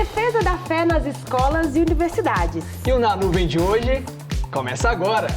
Defesa da fé nas escolas e universidades. E o Na Nuvem de hoje começa agora.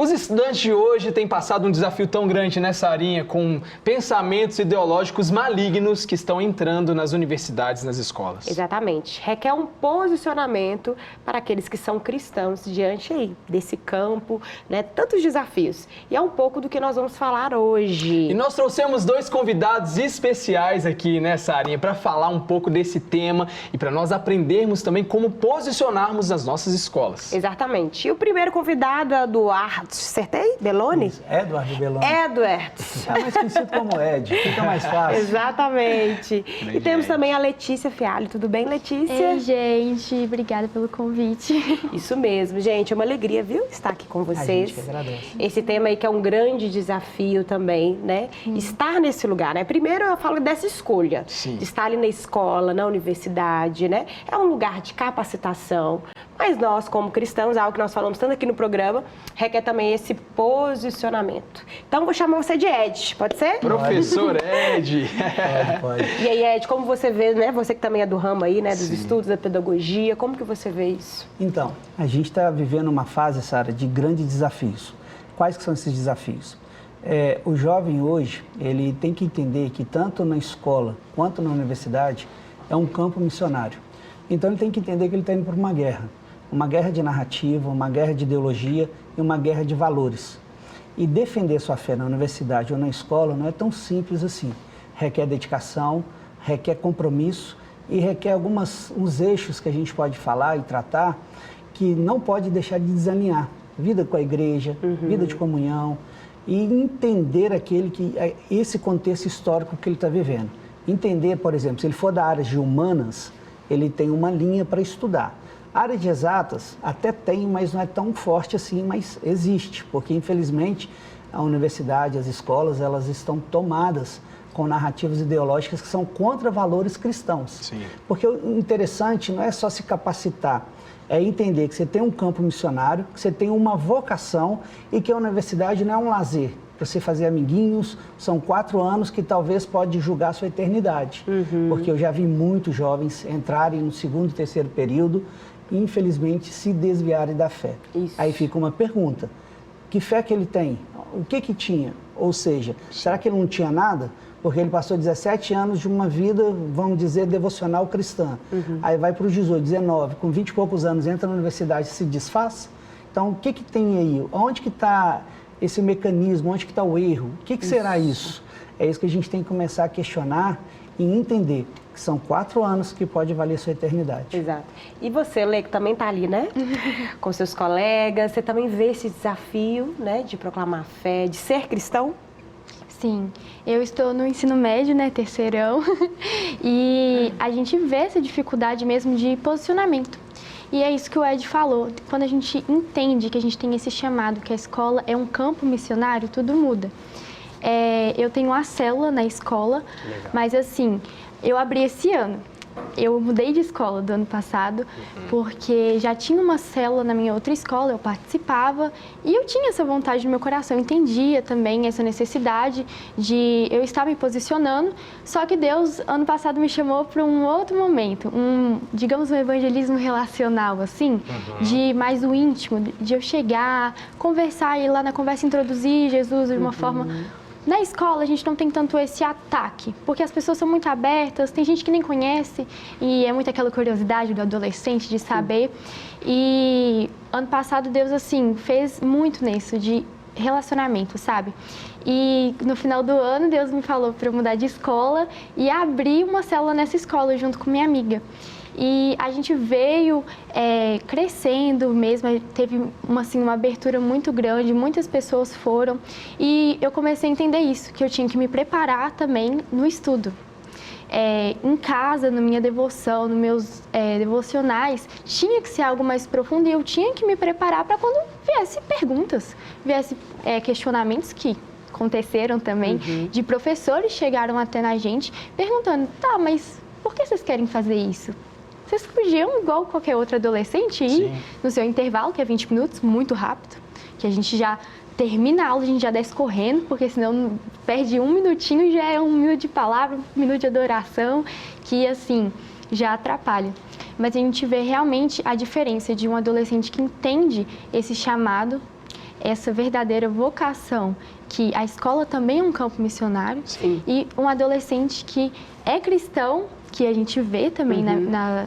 Os estudantes de hoje têm passado um desafio tão grande nessa arinha, com pensamentos ideológicos malignos que estão entrando nas universidades, nas escolas. Exatamente. Requer um posicionamento para aqueles que são cristãos diante aí desse campo, né? Tantos desafios. E é um pouco do que nós vamos falar hoje. E nós trouxemos dois convidados especiais aqui nessa arinha para falar um pouco desse tema e para nós aprendermos também como posicionarmos nas nossas escolas. Exatamente. E o primeiro convidado é Eduardo. Acertei? Belloni? Eduardo Belloni. Eduardo. É mais conhecido como Ed, fica mais fácil. Exatamente. Bem, e temos gente. também a Letícia Fialho. Tudo bem, Letícia? Ei, gente, obrigada pelo convite. Isso mesmo, gente. É uma alegria, viu, estar aqui com A vocês. gente que agradece. Esse tema aí que é um grande desafio também, né? Estar nesse lugar, né? Primeiro eu falo dessa escolha. Sim. De estar ali na escola, na universidade, né? É um lugar de capacitação. Mas nós, como cristãos, algo que nós falamos tanto aqui no programa, requer também esse posicionamento. Então, vou chamar você de Ed, pode ser? Professor Ed. Pode. E aí, Ed, como você vê, né? Você que também é do ramo aí, né? Dos Sim. estudos, da pedagogia, como que você vê isso? Então, a gente está vivendo uma fase, Sara, de grandes desafios. Quais que são esses desafios? O jovem hoje, ele tem que entender que tanto na escola quanto na universidade é um campo missionário. Então, ele tem que entender que ele está indo por uma guerra de narrativa, uma guerra de ideologia e uma guerra de valores. E defender sua fé na universidade ou na escola não é tão simples assim. Requer dedicação, requer compromisso e requer uns eixos que a gente pode falar e tratar que não pode deixar de desalinhar. Vida com a igreja, vida de comunhão e entender esse contexto histórico que ele está vivendo. Entender, por exemplo, se ele for da área de humanas, ele tem uma linha para estudar. A área de exatas até tem, mas não é tão forte assim, mas existe, porque infelizmente a universidade, as escolas, elas estão tomadas com narrativas ideológicas que são contra valores cristãos. Sim. Porque o interessante não é só se capacitar, é entender que você tem um campo missionário, que você tem uma vocação e que a universidade não é um lazer para você fazer amiguinhos. São 4 anos que talvez pode julgar a sua eternidade. Porque eu já vi muitos jovens entrarem no 2º e 3º período e, infelizmente, se desviarem da fé. Isso. Aí fica uma pergunta: que fé que ele tem? O que tinha? Ou seja, será que ele não tinha nada? Porque ele passou 17 anos de uma vida, vamos dizer, devocional cristã. Aí vai para os 18, 19, com 20 e poucos anos, entra na universidade e se desfaz. Então, o que tem aí? Onde que está esse mecanismo? Onde que está o erro? O que será isso? É isso que a gente tem que começar a questionar e entender que são 4 anos que pode valer sua eternidade. Exato. E você, Lê, que também está ali, né? Com seus colegas, você também vê esse desafio, né? De proclamar a fé, de ser cristão? Sim, eu estou no ensino médio, né, terceirão, e a gente vê essa dificuldade mesmo de posicionamento. E é isso que o Ed falou, quando a gente entende que a gente tem esse chamado, que a escola é um campo missionário, tudo muda. Eu tenho uma célula na escola, Legal. mas assim, eu abri esse ano. Eu mudei de escola do ano passado, porque já tinha uma célula na minha outra escola, eu participava e eu tinha essa vontade no meu coração, eu entendia também essa necessidade de eu estar me posicionando, só que Deus, ano passado, me chamou para um outro momento, digamos, um evangelismo relacional, assim, de mais o íntimo, de eu chegar, conversar e lá na conversa introduzir Jesus de uma forma... Na escola, a gente não tem tanto esse ataque, porque as pessoas são muito abertas, tem gente que nem conhece, e é muito aquela curiosidade do adolescente de saber. E ano passado, Deus, assim, fez muito nisso, de relacionamento, sabe? E no final do ano, Deus me falou para eu mudar de escola e abrir uma célula nessa escola junto com minha amiga. E a gente veio crescendo mesmo, teve uma abertura muito grande, muitas pessoas foram. E eu comecei a entender isso, que eu tinha que me preparar também no estudo. Em casa, na minha devoção, nos meus devocionais, tinha que ser algo mais profundo e eu tinha que me preparar para quando viesse perguntas, viesse questionamentos que aconteceram também, de professores chegaram até na gente perguntando, tá, mas por que vocês querem fazer isso? vocês podiam, igual qualquer outro adolescente, ir no seu intervalo, que é 20 minutos, muito rápido, que a gente já termina a aula, a gente já desce correndo, porque senão perde 1 minutinho e já é 1 minuto de palavra, 1 minuto de adoração, que assim, já atrapalha. Mas a gente vê realmente a diferença de um adolescente que entende esse chamado, essa verdadeira vocação, que a escola também é um campo missionário, e um adolescente que é cristão, que a gente vê também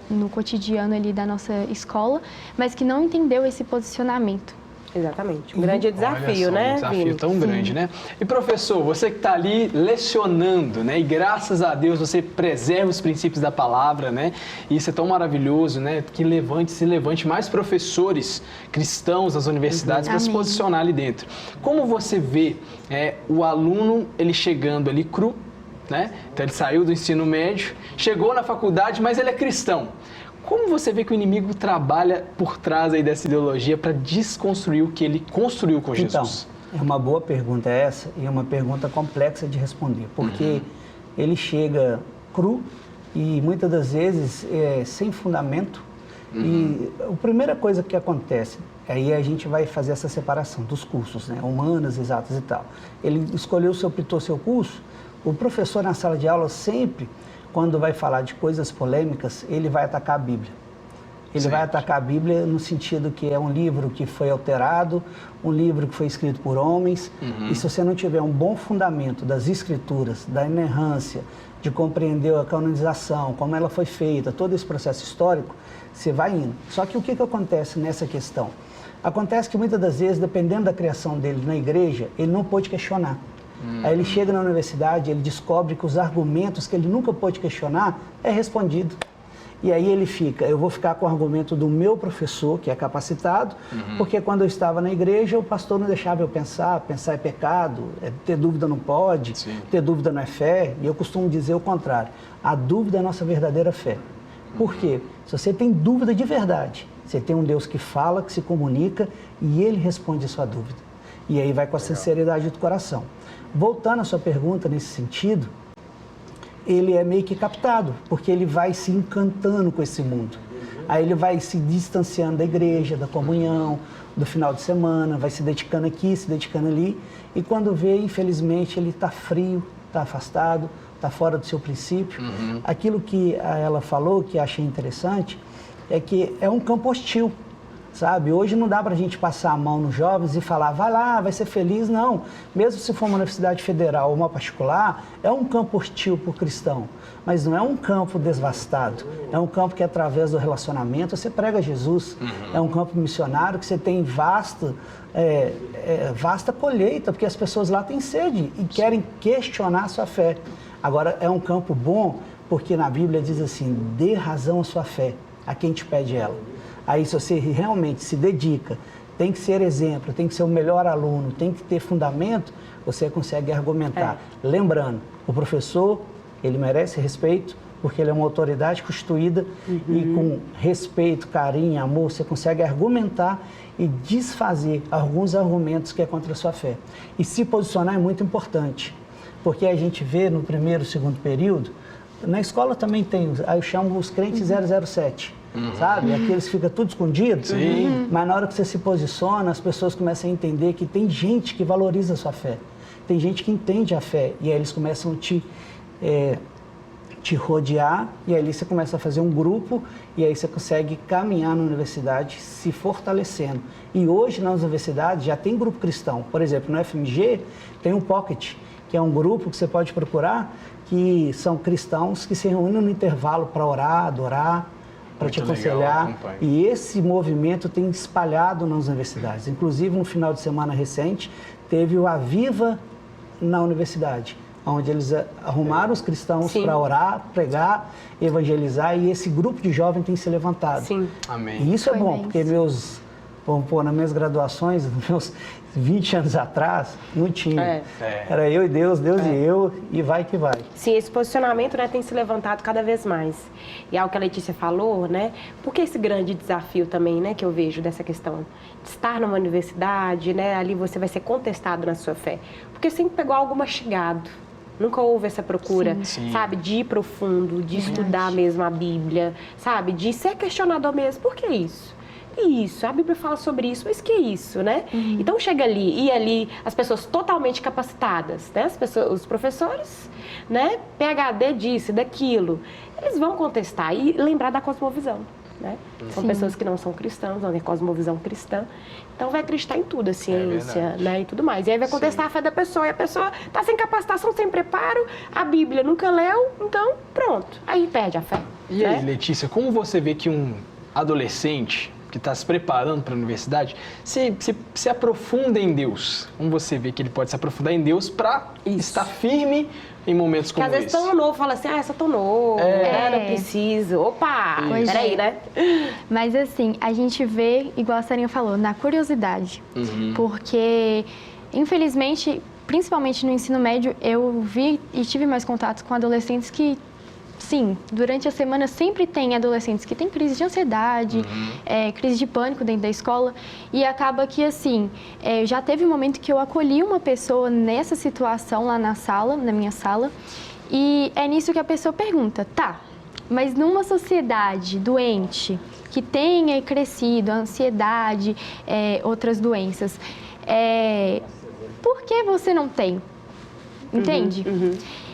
no cotidiano ali da nossa escola, mas que não entendeu esse posicionamento. Exatamente. Um grande desafio, né, um desafio Vini? tão grande, né? E professor, você que está ali lecionando, né? E graças a Deus você preserva os princípios da palavra, né? E isso é tão maravilhoso, né? Que se levante mais professores cristãos das universidades para se posicionar ali dentro. Como você vê o aluno, ele chegando ali cru, né? Então ele saiu do ensino médio, chegou na faculdade, mas ele é cristão. Como você vê que o inimigo trabalha por trás aí dessa ideologia para desconstruir o que ele construiu com Jesus? Então, é uma boa pergunta essa e é uma pergunta complexa de responder, porque ele chega cru e muitas das vezes sem fundamento. E a primeira coisa que acontece, aí a gente vai fazer essa separação dos cursos, né? Humanas, exatas e tal. Ele escolheu, optou seu curso, o professor na sala de aula sempre, quando vai falar de coisas polêmicas, ele vai atacar a Bíblia. Ele vai atacar a Bíblia no sentido que é um livro que foi alterado, um livro que foi escrito por homens, e se você não tiver um bom fundamento das escrituras, da inerrância, de compreender a canonização, como ela foi feita, todo esse processo histórico, você vai indo. Só que o que acontece nessa questão? Acontece que muitas das vezes, dependendo da criação dele na igreja, ele não pôde questionar. Aí ele chega na universidade, ele descobre que os argumentos que ele nunca pôde questionar é respondido. E aí ele fica, eu vou ficar com o argumento do meu professor, que é capacitado, porque quando eu estava na igreja, o pastor não deixava eu pensar é pecado, ter dúvida não pode, ter dúvida não é fé, e eu costumo dizer o contrário, a dúvida é a nossa verdadeira fé. Por quê? Se você tem dúvida de verdade, você tem um Deus que fala, que se comunica, e ele responde a sua dúvida. E aí vai com a sinceridade do coração. Voltando à sua pergunta nesse sentido, ele é meio que captado, porque ele vai se encantando com esse mundo. Aí ele vai se distanciando da igreja, da comunhão, do final de semana, vai se dedicando aqui, se dedicando ali, e quando vê, infelizmente, ele está frio, está afastado, está fora do seu princípio. Aquilo que ela falou, que achei interessante, é que é um campo hostil. Sabe, hoje não dá para a gente passar a mão nos jovens e falar, vai lá, vai ser feliz, não. Mesmo se for uma universidade federal ou uma particular, é um campo hostil para o cristão, mas não é um campo devastado, é um campo que através do relacionamento você prega Jesus, é um campo missionário que você tem vasta colheita, porque as pessoas lá têm sede e querem questionar a sua fé. Agora, é um campo bom, porque na Bíblia diz assim, dê razão à sua fé, a quem te pede ela. Aí, se você realmente se dedica, tem que ser exemplo, tem que ser o melhor aluno, tem que ter fundamento, você consegue argumentar. Lembrando, o professor, ele merece respeito, porque ele é uma autoridade constituída e com respeito, carinho, amor, você consegue argumentar e desfazer alguns argumentos que é contra a sua fé. E se posicionar é muito importante, porque a gente vê no primeiro e segundo período, na escola também tem, aí eu chamo os crentes 007. Sabe? Aqueles ficam tudo escondido, mas na hora que você se posiciona, as pessoas começam a entender que tem gente que valoriza a sua fé, tem gente que entende a fé, e aí eles começam a te rodear, e aí você começa a fazer um grupo, e aí você consegue caminhar na universidade se fortalecendo. E hoje nas universidades já tem grupo cristão, por exemplo, no FMG tem um Pocket, que é um grupo que você pode procurar, que são cristãos que se reúnem no intervalo para orar, adorar, para te aconselhar, legal, e esse movimento tem espalhado nas universidades. Inclusive, no final de semana recente, teve o Aviva na universidade, onde eles arrumaram os cristãos para orar, pregar, evangelizar, e esse grupo de jovens tem se levantado. Amém. E isso é bom, porque vamos pôr, nas minhas graduações, meus 20 anos atrás, não tinha. Era eu e Deus e eu, e vai que vai. Sim, esse posicionamento, né, tem se levantado cada vez mais. E é o que a Letícia falou, né? Por que esse grande desafio também, né, que eu vejo dessa questão de estar numa universidade, né? Ali você vai ser contestado na sua fé. Porque sempre pegou algo mastigado, Nunca houve essa procura, Sim. sabe? De ir profundo, de estudar mesmo a Bíblia, sabe? De ser questionador mesmo. Por que isso? E isso? A Bíblia fala sobre isso, mas que isso, né? Então chega ali, e ali as pessoas totalmente capacitadas, né? Os professores, né? PhD disso, daquilo. Eles vão contestar e lembrar da cosmovisão, né? São pessoas que não são cristãs, não têm cosmovisão cristã. Então vai acreditar em tudo, a ciência, né? E tudo mais. E aí vai contestar a fé da pessoa. E a pessoa está sem capacitação, sem preparo, a Bíblia nunca leu, então pronto. Aí perde a fé. E aí, Letícia, como você vê que um adolescente que está se preparando para a universidade se aprofunda em Deus? Como você vê que ele pode se aprofundar em Deus para estar firme em momentos como esse? Porque às vezes tão novo, fala assim, essa tão novo, não preciso. Opa, peraí, né? Mas assim, a gente vê, igual a Sarinha falou, na curiosidade. Porque, infelizmente, principalmente no ensino médio, eu vi e tive mais contatos com adolescentes que, sim, durante a semana sempre tem adolescentes que têm crise de ansiedade, crise de pânico dentro da escola. E acaba que, assim, já teve um momento que eu acolhi uma pessoa nessa situação lá na sala, na minha sala, e é nisso que a pessoa pergunta, tá, mas numa sociedade doente, que tenha crescido a ansiedade, outras doenças, por que você não tem? Entende?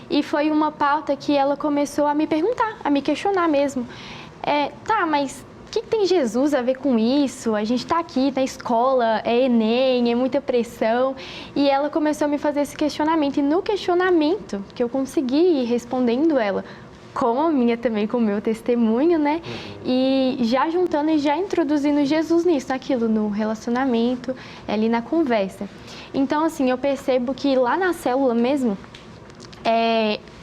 E foi uma pauta que ela começou a me perguntar, a me questionar mesmo. Tá, mas o que tem Jesus a ver com isso? A gente está aqui na escola, é Enem, é muita pressão. E ela começou a me fazer esse questionamento. E no questionamento que eu consegui ir respondendo ela, com o meu testemunho, né? E já juntando e já introduzindo Jesus nisso, naquilo, no relacionamento, ali na conversa. Então, assim, eu percebo que lá na célula mesmo,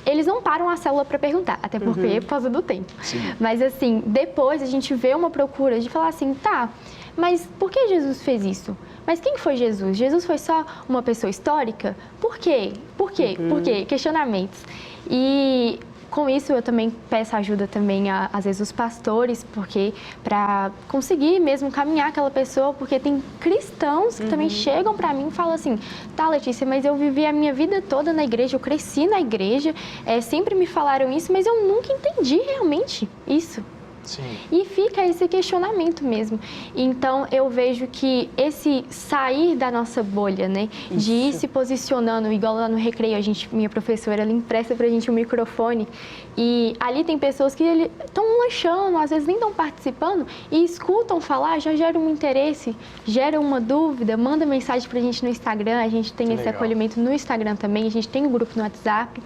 eles não param a célula para perguntar, até porque por causa do tempo. Sim. Mas assim, depois a gente vê uma procura de falar assim, tá, mas por que Jesus fez isso? Mas quem foi Jesus? Jesus foi só uma pessoa histórica? Por quê? Por quê? Por quê? Questionamentos. E com isso eu também peço ajuda também às vezes os pastores, porque para conseguir mesmo caminhar aquela pessoa, porque tem cristãos que também chegam para mim e falam assim, tá, Letícia, mas eu vivi a minha vida toda na igreja, eu cresci na igreja, sempre me falaram isso, mas eu nunca entendi realmente isso. Sim. E fica esse questionamento mesmo. Então, eu vejo que esse sair da nossa bolha, né? De ir se posicionando, igual lá no recreio, minha professora, ela empresta pra gente um microfone e ali tem pessoas que estão lanchando, às vezes nem estão participando e escutam falar, já gera um interesse, gera uma dúvida, manda mensagem pra gente no Instagram, a gente tem esse acolhimento no Instagram também, a gente tem um grupo no WhatsApp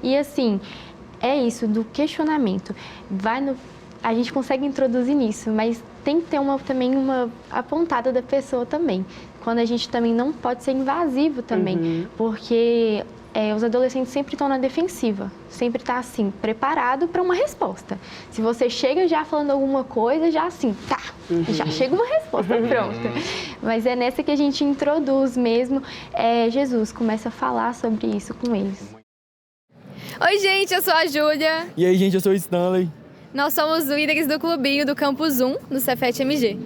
e assim, é isso, do questionamento. A gente consegue introduzir nisso, mas tem que ter também uma apontada da pessoa também. Quando a gente também não pode ser invasivo também, porque os adolescentes sempre estão na defensiva, sempre está assim, preparado para uma resposta. Se você chega já falando alguma coisa, já assim, tá, já chega uma resposta pronta. Mas é nessa que a gente introduz mesmo, Jesus começa a falar sobre isso com eles. Oi, gente, eu sou a Júlia. E aí, gente, eu sou o Stanley. Nós somos líderes do clubinho do Campus 1, no Cefet MG.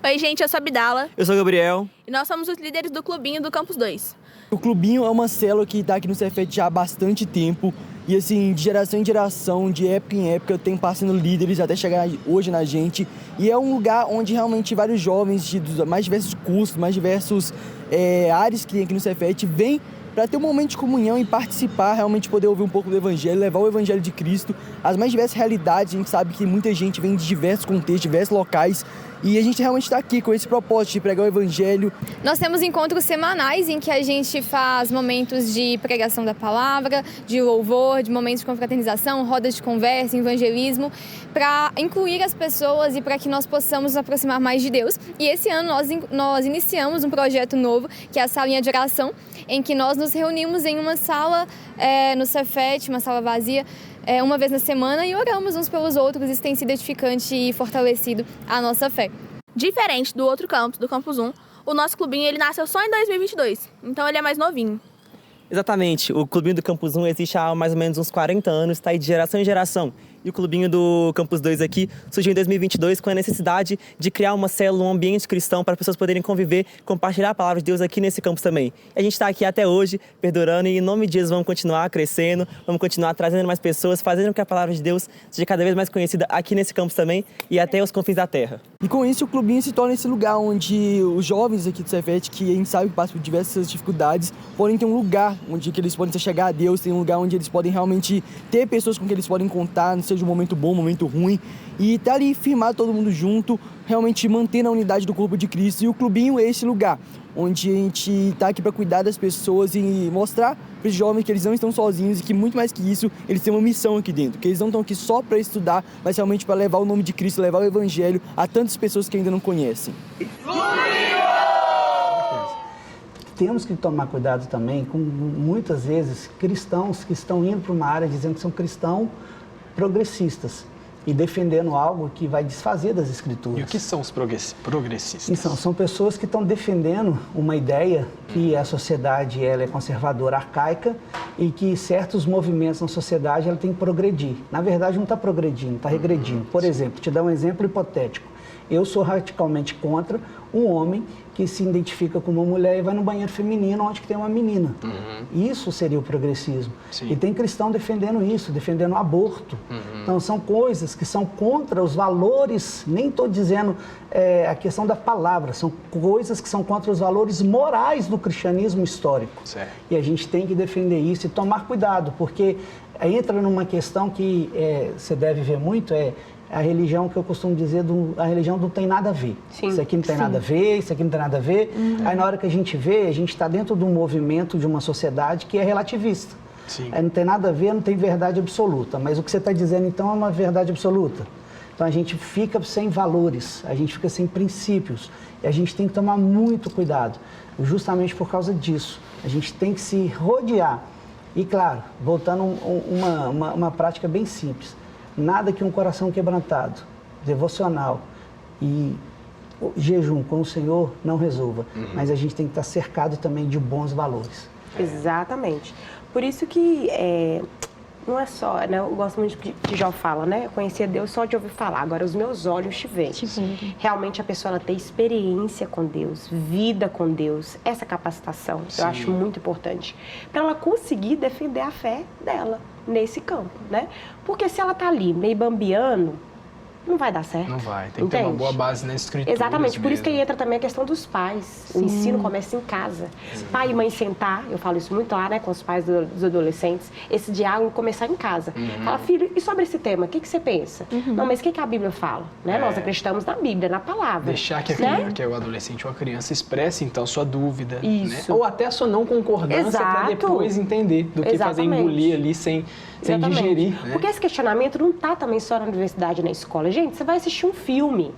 Oi, gente, eu sou a Abdala. Eu sou o Gabriel. E nós somos os líderes do clubinho do Campus 2. O clubinho é uma célula que está aqui no Cefet já há bastante tempo. E assim, de geração em geração, de época em época, eu tenho passando líderes até chegar hoje na gente. E é um lugar onde realmente vários jovens dos mais diversos cursos, mais diversos áreas que tem aqui no Cefet vêm para ter um momento de comunhão e participar, realmente poder ouvir um pouco do Evangelho, levar o Evangelho de Cristo, as mais diversas realidades. A gente sabe que muita gente vem de diversos contextos, diversos locais, e a gente realmente está aqui com esse propósito de pregar o Evangelho. Nós temos encontros semanais em que a gente faz momentos de pregação da palavra, de louvor, de momentos de confraternização, rodas de conversa, evangelismo, para incluir as pessoas e para que nós possamos nos aproximar mais de Deus. E esse ano nós iniciamos um projeto novo, que é a Salinha de Oração, em que nós nos reunimos em uma sala no Cefet, uma sala vazia, uma vez na semana e oramos uns pelos outros. Isso tem sido edificante e fortalecido a nossa fé. Diferente do outro campus, do Campus 1, o nosso clubinho ele nasceu só em 2022, então ele é mais novinho. Exatamente, o clubinho do Campus 1 existe há mais ou menos uns 40 anos, está aí de geração em geração. E o clubinho do Campus 2 aqui surgiu em 2022 com a necessidade de criar uma célula, um ambiente cristão para as pessoas poderem conviver, compartilhar a palavra de Deus aqui nesse campus também. E a gente está aqui até hoje, perdurando, e em nome de Jesus vamos continuar crescendo, vamos continuar trazendo mais pessoas, fazendo com que a palavra de Deus seja cada vez mais conhecida aqui nesse campus também e até os confins da terra. E com isso o clubinho se torna esse lugar onde os jovens aqui do Cefet, que a gente sabe que passam por diversas dificuldades, podem ter um lugar onde que eles podem se chegar a Deus, tem um lugar onde eles podem realmente ter pessoas com quem eles podem contar, não seja um momento bom, um momento ruim, e estar ali firmar todo mundo junto, realmente mantendo a unidade do corpo de Cristo. E o clubinho é esse lugar onde a gente está aqui para cuidar das pessoas e mostrar para os jovens que eles não estão sozinhos e que, muito mais que isso, eles têm uma missão aqui dentro, que eles não estão aqui só para estudar, mas realmente para levar o nome de Cristo, levar o Evangelho a tantas pessoas que ainda não conhecem. Temos que tomar cuidado também com, muitas vezes, cristãos que estão indo para uma área dizendo que são cristãos progressistas e defendendo algo que vai desfazer das Escrituras. E o que são os progressistas? São pessoas que estão defendendo uma ideia que a sociedade ela é conservadora, arcaica, e que certos movimentos na sociedade ela tem que progredir. Na verdade, não está progredindo, está regredindo. Por exemplo, te dar um exemplo hipotético. Eu sou radicalmente contra um homem que se identifica como uma mulher e vai no banheiro feminino onde tem uma menina. Isso seria o progressismo. Sim. E tem cristão defendendo isso, defendendo o aborto. Então, são coisas que são contra os valores, nem estou dizendo a questão da palavra, são coisas que são contra os valores morais do cristianismo histórico. Certo. E a gente tem que defender isso e tomar cuidado, porque entra numa questão que você deve ver muito, a religião que eu costumo dizer, a religião não tem nada a ver. Sim. Isso aqui não tem nada a ver, isso aqui não tem nada a ver. Aí na hora que a gente vê, a gente está dentro de um movimento, de uma sociedade que é relativista. Sim. Não tem nada a ver, não tem verdade absoluta. Mas o que você está dizendo então é uma verdade absoluta. Então a gente fica sem valores, a gente fica sem princípios. E a gente tem que tomar muito cuidado, justamente por causa disso. A gente tem que se rodear. E claro, voltando uma prática bem simples. Nada que um coração quebrantado, devocional e jejum com o Senhor não resolva. Mas a gente tem que estar cercado também de bons valores. Exatamente. Por isso que não é só, né? Eu gosto muito que Jó fala, né? Eu conhecia Deus só de ouvir falar, agora os meus olhos te veem. Realmente a pessoa ela ter experiência com Deus, vida com Deus, essa capacitação, Sim. eu acho muito importante. Para ela conseguir defender a fé dela nesse campo, né? Porque se ela tá ali meio bambiando, não vai dar certo. Não vai, tem que ter uma boa base na escritura. Exatamente, por isso que entra também a questão dos pais. O ensino começa em casa. Pai e mãe sentar, eu falo isso muito lá, né, com os pais dos adolescentes, esse diálogo começar em casa. Fala, filho, e sobre esse tema, o que você pensa? Não, mas o que a Bíblia fala? Né? Nós acreditamos na Bíblia, na palavra. Deixar que, né? que o adolescente ou a criança expresse, então, sua dúvida. Isso. Né? Ou até a sua não concordância para depois entender do que fazer engolir ali sem digerir. Né? Porque esse questionamento não está também só na universidade, na escola. Gente, você vai assistir um filme.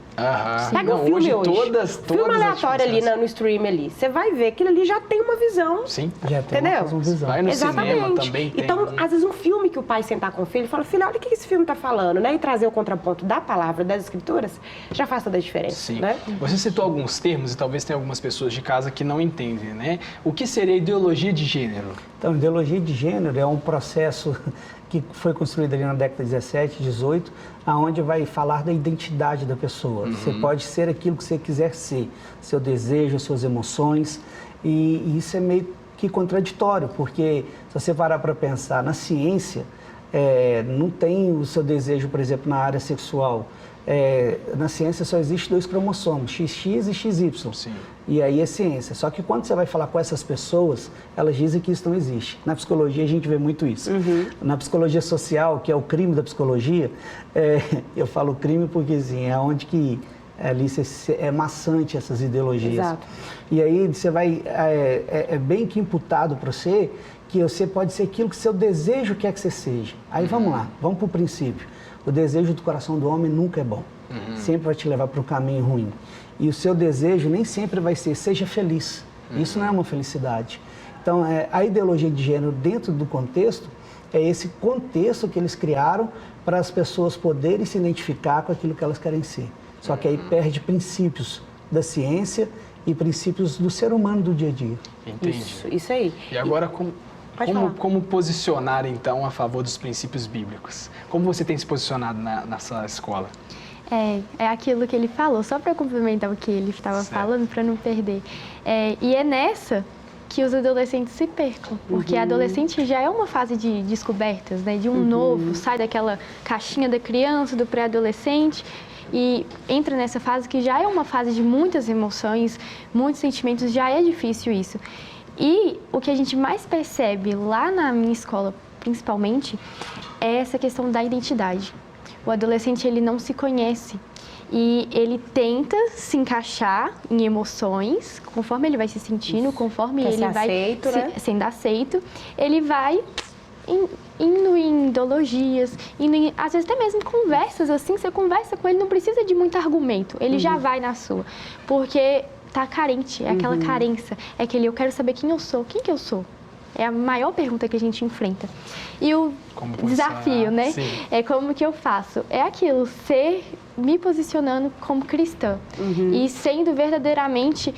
Pega um filme hoje. Filme aleatório ali no stream ali. Você vai ver, aquilo ali já tem uma visão. Sim. Já tem entendeu? uma visão. Vai no Exatamente. cinema também tem. Então, às vezes um filme que o pai sentar com o filho e fala, filho, olha o que esse filme está falando, né? E trazer o contraponto da palavra, das escrituras, já faz toda a diferença. Sim. Né? Você citou alguns termos e talvez tenha algumas pessoas de casa que não entendem, né? O que seria ideologia de gênero? Então, ideologia de gênero é um processo que foi construído ali na década de 17, 18, aonde vai falar da identidade da pessoa. Você pode ser aquilo que você quiser ser, seu desejo, suas emoções, e isso é meio que contraditório, porque se você parar para pensar na ciência, não tem o seu desejo, por exemplo, na área sexual. Na ciência só existe 2 cromossomos, XX e XY. Sim. E aí é ciência. Só que quando você vai falar com essas pessoas, elas dizem que isso não existe. Na psicologia a gente vê muito isso. Na psicologia social, que é o crime da psicologia, eu falo crime porque assim, é onde que ali é maçante essas ideologias. Exato. E aí você vai, bem que imputado para você que você pode ser aquilo que seu desejo quer que você seja. Aí vamos lá, vamos para o princípio. O desejo do coração do homem nunca é bom. Sempre vai te levar para um caminho ruim. E o seu desejo nem sempre vai ser, seja feliz. Isso não é uma felicidade. Então, a ideologia de gênero dentro do contexto, é esse contexto que eles criaram para as pessoas poderem se identificar com aquilo que elas querem ser. Só que aí perde princípios da ciência e princípios do ser humano do dia a dia. Entendi. Isso aí. E agora, como... Pode falar. Como posicionar, então, a favor dos princípios bíblicos? Como você tem se posicionado na sua escola? É aquilo que ele falou, só para complementar o que ele estava falando, para não perder. E é nessa que os adolescentes se percam, porque a adolescente já é uma fase de descobertas, né? De um novo, sai daquela caixinha da criança, do pré-adolescente, e entra nessa fase que já é uma fase de muitas emoções, muitos sentimentos, já é difícil isso. E o que a gente mais percebe lá na minha escola, principalmente, é essa questão da identidade. O adolescente, ele não se conhece e ele tenta se encaixar em emoções, conforme ele vai se sentindo, conforme ele vai sendo aceito, ele vai indo em ideologias, às vezes até mesmo conversas assim, você conversa com ele, não precisa de muito argumento, ele já vai na sua, porque tá carente, é aquela carência, é aquele eu quero saber quem eu sou, quem que eu sou? É a maior pergunta que a gente enfrenta. E o desafio, né? Sim. É como que eu faço? É aquilo, me posicionando como cristã. E sendo verdadeiramente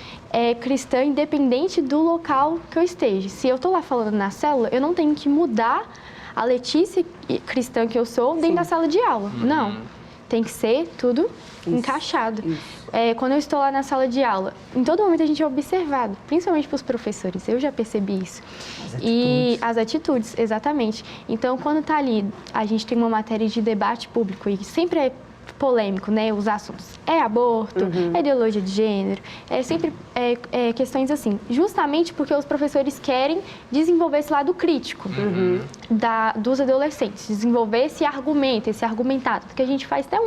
cristã, independente do local que eu esteja. Se eu estou lá falando na célula, eu não tenho que mudar a Letícia cristã que eu sou dentro da sala de aula. Não. Tem que ser tudo encaixado. Quando eu estou lá na sala de aula, em todo momento a gente é observado, principalmente pelos professores, eu já percebi isso. As atitudes, exatamente. Então, quando está ali, a gente tem uma matéria de debate público e sempre é polêmico, né, os assuntos. É aborto, é ideologia de gênero, é sempre questões assim. Justamente porque os professores querem desenvolver esse lado crítico dos adolescentes, desenvolver esse argumento, esse argumentado. Porque a gente faz até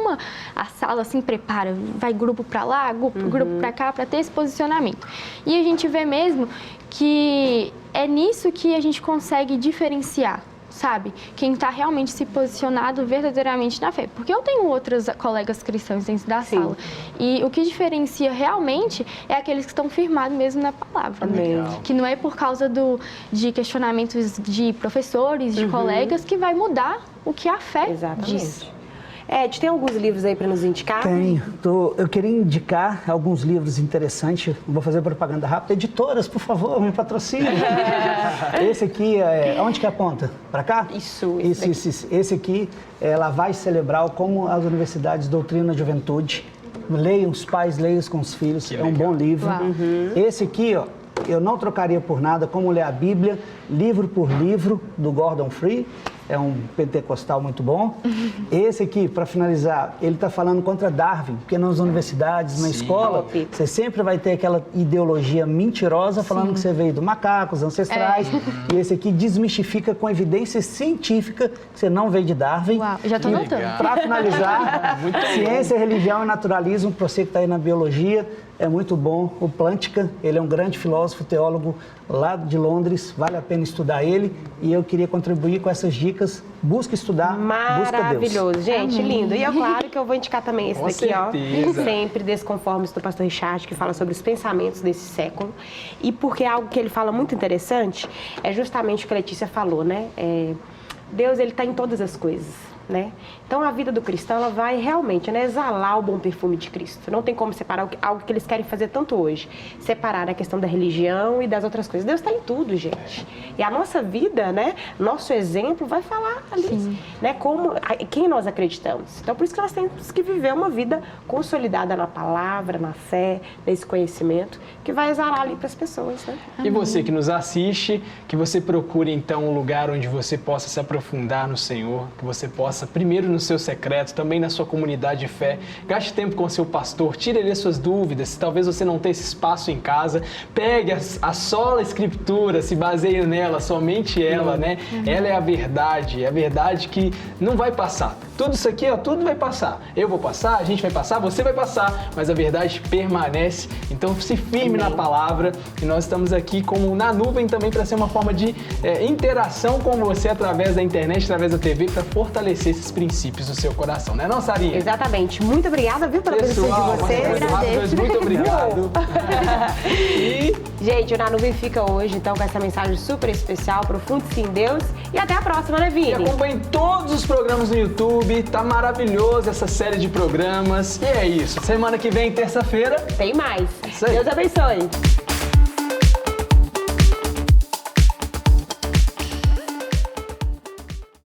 a sala assim, prepara, vai grupo para lá, grupo para cá, para ter esse posicionamento. E a gente vê mesmo que é nisso que a gente consegue diferenciar, sabe? Quem está realmente se posicionado verdadeiramente na fé. Porque eu tenho outros colegas cristãos dentro da sala. E o que diferencia realmente é aqueles que estão firmados mesmo na palavra. Né? Que não é por causa de questionamentos de professores, de colegas, que vai mudar o que a fé diz. Ed, tem alguns livros aí para nos indicar? Tenho. Eu queria indicar alguns livros interessantes. Vou fazer propaganda rápida. Editoras, por favor, me patrocinem. Esse aqui, onde que aponta? Para cá? Isso. Esse aqui, ela vai celebrar como as universidades doutrinam a juventude. Leiam os pais, leiam com os filhos. É um bom livro. Esse aqui, ó, eu não trocaria por nada, Como Ler a Bíblia, livro por livro, do Gordon Free. É um pentecostal muito bom. Esse aqui, para finalizar, ele está falando contra Darwin, porque nas universidades, na escola, você sempre vai ter aquela ideologia mentirosa falando que você veio do macaco, os ancestrais. E esse aqui desmistifica com evidência científica que você não veio de Darwin. Uau, eu já estou notando. Para finalizar, ciência, religião e naturalismo, para você que está aí na biologia, é muito bom. O Plantinga, ele é um grande filósofo, teólogo lá de Londres, vale a pena estudar ele. E eu queria contribuir com essas dicas. Busca estudar, busca Deus. Maravilhoso, gente, lindo. E é claro que eu vou indicar também esse daqui, certeza. ó. Sempre Desconformes, do pastor Richard, que fala sobre os pensamentos desse século. E porque algo que ele fala muito interessante é justamente o que a Letícia falou, né? Deus, ele está em todas as coisas. Né? Então a vida do cristão ela vai realmente, né, exalar o bom perfume de Cristo. Não tem como separar algo que eles querem fazer tanto hoje, separar a questão da religião e das outras coisas. Deus está em tudo, gente. E a nossa vida, né, nosso exemplo vai falar ali, né, quem nós acreditamos. Então por isso que nós temos que viver uma vida consolidada na palavra, na fé, nesse conhecimento que vai exalar ali para as pessoas, né? E você que nos assiste, que você procure então um lugar onde você possa se aprofundar no Senhor, que você possa primeiro no seu secreto, também na sua comunidade de fé. Gaste tempo com o seu pastor, tire ali as suas dúvidas. Se talvez você não tenha esse espaço em casa, pegue a sola Escritura, se baseie nela, somente ela, né? Ela é a verdade que não vai passar. Tudo isso aqui, ó, tudo vai passar. Eu vou passar, a gente vai passar, você vai passar, mas a verdade permanece. Então se firme na palavra e nós estamos aqui como na nuvem também para ser uma forma de interação com você através da internet, através da TV, para fortalecer esses princípios do seu coração, né, não, Sarinha? exatamente. Muito obrigada, viu, pela presença de vocês. Agradeço. Muito obrigado. E, gente, o Na Nuvem fica hoje, então, com essa mensagem super especial, Profunde-se em Deus. E até a próxima, né, Vini? E acompanhe todos os programas no YouTube. Tá maravilhoso essa série de programas. E é isso. Semana que vem, terça-feira, tem mais. Isso aí. Deus abençoe.